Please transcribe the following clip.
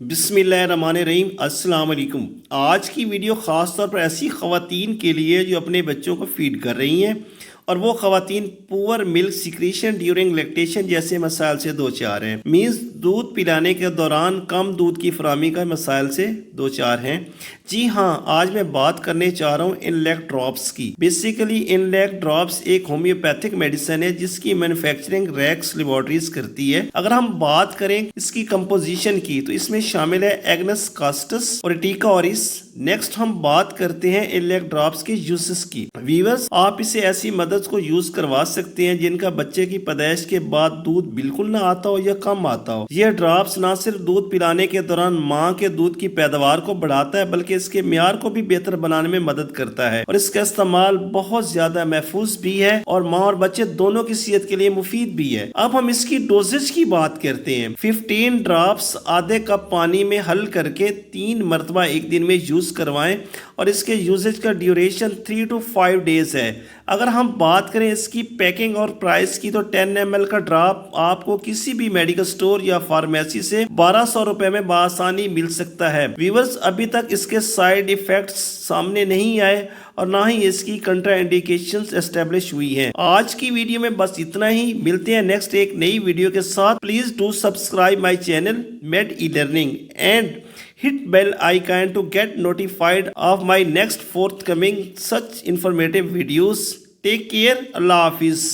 बिस्मिल्लाहिर्रहमानिर्रहीम अस्सलाम वालेकुम। आज की वीडियो ख़ास तौर पर ऐसी ख़वातीन के लिए जो अपने बच्चों को फीड कर रही हैं और वो ख़वातीन poor milk secretion during lactation जैसे मसाइल से दो चार हैं। मीन्स दूध पिलाने के दौरान कम दूध की फराहमी का मसाइल से दो चार हैं। जी हाँ, आज मैं बात करने चाह रहा हूँ इनलेक ड्रॉप्स की। बेसिकली इनलेक ड्रॉप्स एक होम्योपैथिक मेडिसिन है जिसकी मैन्युफैक्चरिंग रैक्स लेबोरेटरीज करती है। अगर हम बात करें इसकी कंपोजिशन की तो इसमें शामिल है एग्नस कास्टस और टीका ऑरिस। नेक्स्ट हम बात करते हैं इनलेक ड्रॉप्स के यूजेस की। व्यूअर्स, आप इसे ऐसी मदद को यूज करवा सकते हैं जिनका बच्चे की पैदाइश के बाद दूध बिल्कुल ना आता हो या कम आता हो। यह ड्रॉप्स ना सिर्फ दूध पिलाने के दौरान माँ के दूध की पैदावार को बढ़ाता है बल्कि इसके म्यार को भी बेहतर बनाने में मदद करता है और इसका इस्तेमाल बहुत ज्यादा महफूज भी है और माँ और बच्चे दोनों की सेहत के लिए मुफीद भी है। अब हम इसकी डोजेज की बात करते हैं। 15 ड्रॉप्स आधे कप पानी में हल करके 3 मरतबा एक दिन में यूज करवाएं और इसके यूजेज का ड्यूरेशन 3 to 5 डेज है। अगर हम बात करें इसकी पैकिंग और प्राइस की तो 10 ml का ड्रॉप आपको किसी भी मेडिकल स्टोर या फार्मेसी से 1200 रुपए में बआसानी मिल सकता है। व्यूअर्स, अभी तक इसके साइड इफेक्ट्स सामने नहीं आए और ना ही इसकी कंट्रा इंडिकेशंस एस्टेब्लिश हुई हैं। आज की वीडियो में बस इतना ही। मिलते हैं नेक्स्ट एक नई वीडियो के साथ। Please do subscribe my channel made e learning and hit bell icon to get notified of my next forthcoming such informative videos. Take care. Allah Hafiz.